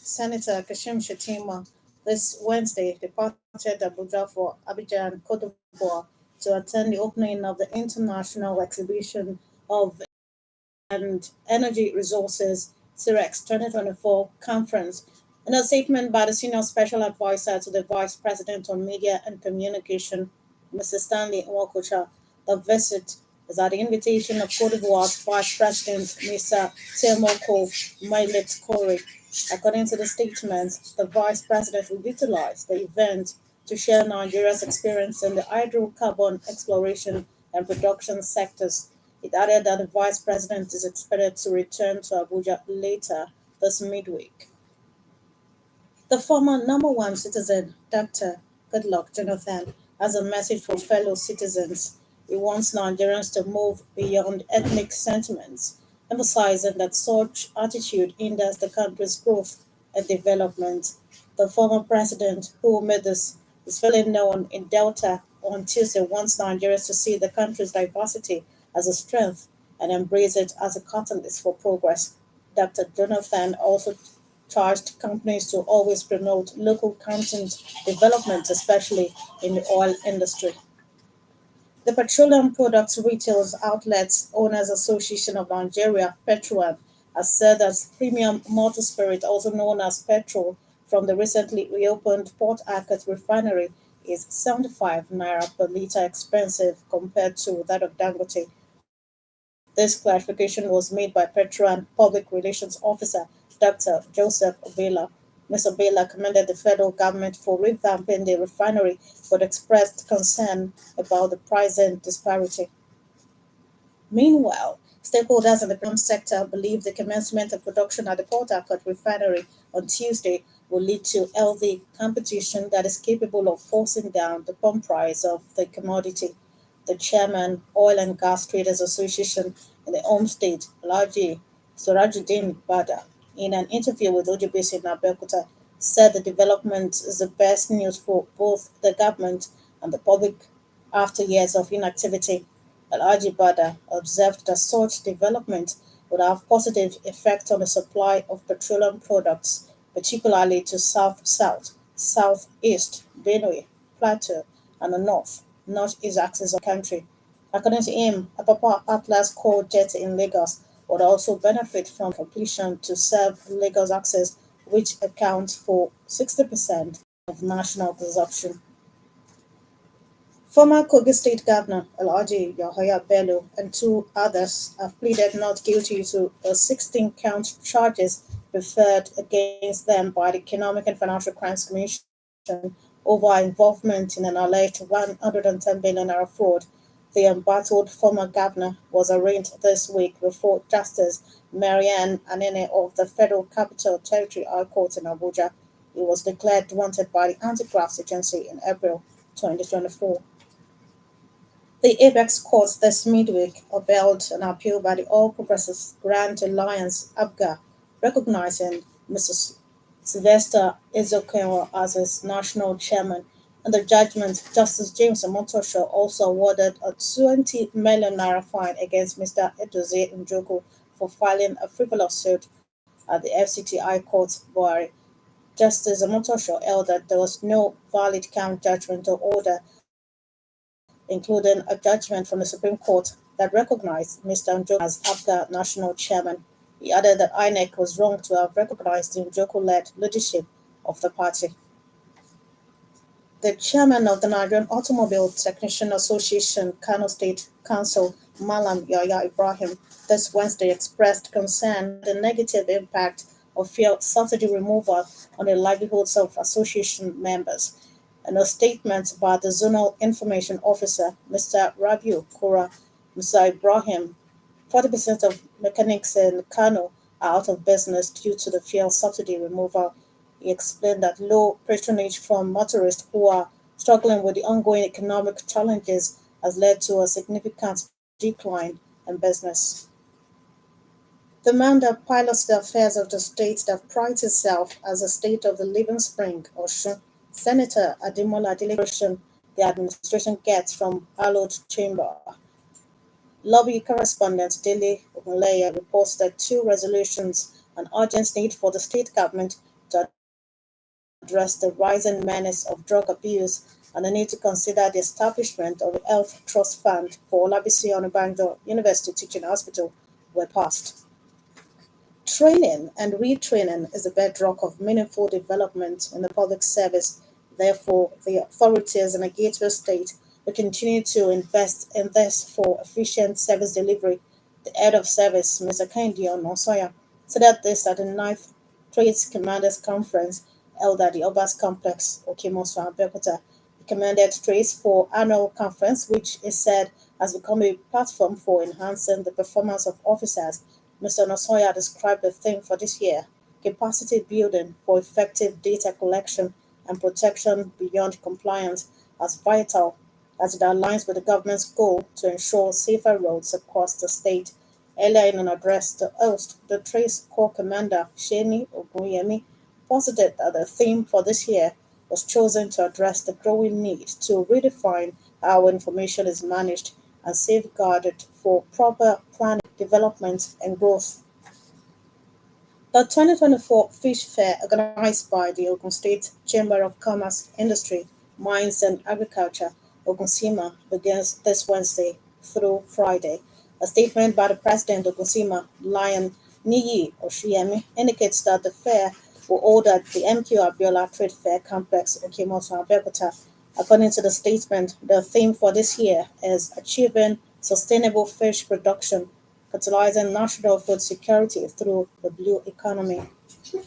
Senator Kashim Shettima this Wednesday departed Abuja for Abidjan, Cote d'Ivoire, to attend the opening of the International Exhibition of and Energy Resources CIREX 2024 conference. In a statement by the Senior Special Advisor to the Vice President on Media and Communication, Mr. Stanley Nwakocha, the visit is at the invitation of Cote d'Ivoire's Vice President, Mr. Temoko Mailet Kore. According to the statement, the Vice President will utilize the event to share Nigeria's experience in the hydrocarbon exploration and production sectors. It added that the Vice President is expected to return to Abuja later this midweek. The former number one citizen, Dr. Goodluck Jonathan, has a message for fellow citizens. He wants Nigerians to move beyond ethnic sentiments, emphasizing that such attitude hinders the country's growth and development. The former president, who made this is fairly known in Delta on Tuesday, wants Nigerians to see the country's diversity as a strength and embrace it as a catalyst for progress. Dr. Jonathan also charged companies to always promote local content development, especially in the oil industry. The Petroleum Products Retail Outlets Owners Association of Nigeria, Petron, has said that premium motor spirit, also known as petrol, from the recently reopened Port Harcourt refinery is 75 naira per litre expensive compared to that of Dangote. This clarification was made by Petron Public Relations Officer Dr. Joseph Obela. Ms. Obela commended the federal government for revamping the refinery but expressed concern about the pricing disparity. Meanwhile, stakeholders in the petroleum sector believe the commencement of production at the Port Harcourt refinery on Tuesday will lead to healthy competition that is capable of forcing down the pump price of the commodity. The chairman, Oil and Gas Traders Association in the home state, Alhaji Surajuddin Bada, in an interview with OJBC in Abeokuta, said the development is the best news for both the government and the public after years of inactivity. Alhaji Bada observed that such development would have positive effect on the supply of petroleum products, particularly to South-South, South-East, Benue, Plateau, and the North-East axis of the country. According to him, Apapa Atlas Coal Jet in Lagos would also benefit from completion to serve Lagos access, which accounts for 60% of national consumption. Former Kogi State Governor Alhaji Yahaya Bello and two others have pleaded not guilty to the 16-count charges preferred against them by the Economic and Financial Crimes Commission over involvement in an alleged 110 billion naira fraud. The embattled former governor was arraigned this week before Justice Marianne Anene of the Federal Capital Territory High Court in Abuja. He was declared wanted by the Anti-Graft Agency in April 2024. The Apex Court this midweek upheld an appeal by the All Progressives Grand Alliance (APGA), recognizing Mr. Sylvester Ezekiel as its national chairman. In the judgment, Justice James Omotosho also awarded a 20 million naira fine against Mr. Edozie Njoku for filing a frivolous suit at the FCT High Court, Buhari. Justice Omotosho held that there was no valid count judgment or order, including a judgment from the Supreme Court that recognized Mr. Njoku as APGA national chairman. He added that INEC was wrong to have recognized the Njoku-led leadership of the party. The chairman of the Nigerian Automobile Technician Association Kano State Council, Malam Yahya Ibrahim, this Wednesday expressed concern at the negative impact of fuel subsidy removal on the livelihoods of association members. In a statement by the Zonal Information Officer, Mr. Rabiu Kura, Mr. Ibrahim, 40% of mechanics in Kano are out of business due to the fuel subsidy removal. He explained that low patronage from motorists who are struggling with the ongoing economic challenges has led to a significant decline in business. The man that pilots the affairs of the state that prides itself as a state of the living spring, Osun, Senator Ademola Adeleke, the administration gets from hallowed chamber. Lobby correspondent Dele Ogunleye reports that two resolutions an urgent need for the state government to address the rising menace of drug abuse and the need to consider the establishment of a health trust fund for Olabisi Onabanjo University Teaching Hospital were passed. Training and retraining is the bedrock of meaningful development in the public service. Therefore, the authorities in a gateway state will continue to invest in this for efficient service delivery. The head of service, Mr. Kendi Onosoya, said this at the ninth Trades Commanders Conference held at the Obas Complex, Okimoso, Abeokuta. The Commanded Trades for annual conference, which is said has become a platform for enhancing the performance of officers. Mr. Nosoya described the theme for this year, capacity building for effective data collection and protection beyond compliance, as vital as it aligns with the government's goal to ensure safer roads across the state. Earlier in an address to host, the Trace Corps Commander Sheni Ogunyemi posited that the theme for this year was chosen to address the growing need to redefine how information is managed and safeguarded for proper planning, development, and growth. The 2024 Fish Fair, organized by the Ogun State Chamber of Commerce, Industry, Mines and Agriculture, Ogunsima, begins this Wednesday through Friday. A statement by the President of Ogunsima, Lion Niyi Oshiyemi, indicates that the fair will hold at the MQ Abiola Trade Fair Complex, Okimoto, Abeokuta. According to the statement, the theme for this year is Achieving Sustainable Fish Production, Catalyzing National Food Security Through the Blue Economy.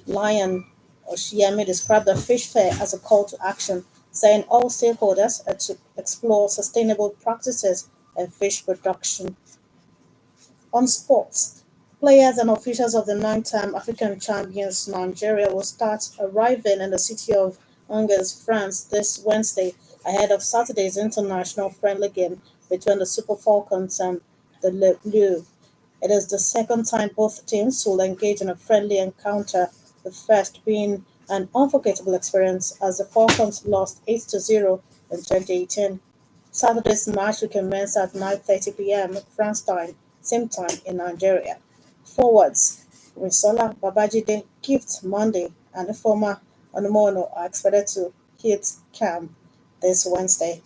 Lion Oshiemi described the fish fair as a call to action, saying all stakeholders are to explore sustainable practices in fish production. On sports, players and officials of the nine-time African champions Nigeria will start arriving in the city of Angers, France this Wednesday ahead of Saturday's international friendly game between the Super Falcons and the Blue. It is the second time both teams will engage in a friendly encounter, the first being an unforgettable experience as the Falcons lost 8-0 in 2018. Saturday's match will commence at 9:30 p.m. France time, same time in Nigeria. Forwards Winsola Babajide, Gift Monday, and the former Onumono are expected to hit camp this Wednesday.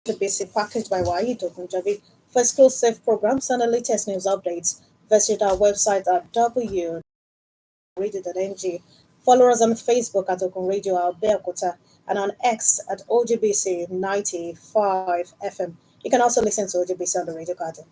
The basic packaged by Waheed Ogunjobi. For exclusive programs and the latest news updates, visit our website at www.radio.ng. Follow us on Facebook at Ogun Radio Abeokuta and on X at OGBC 95 FM. You can also listen to OGBC on the Radio Garden.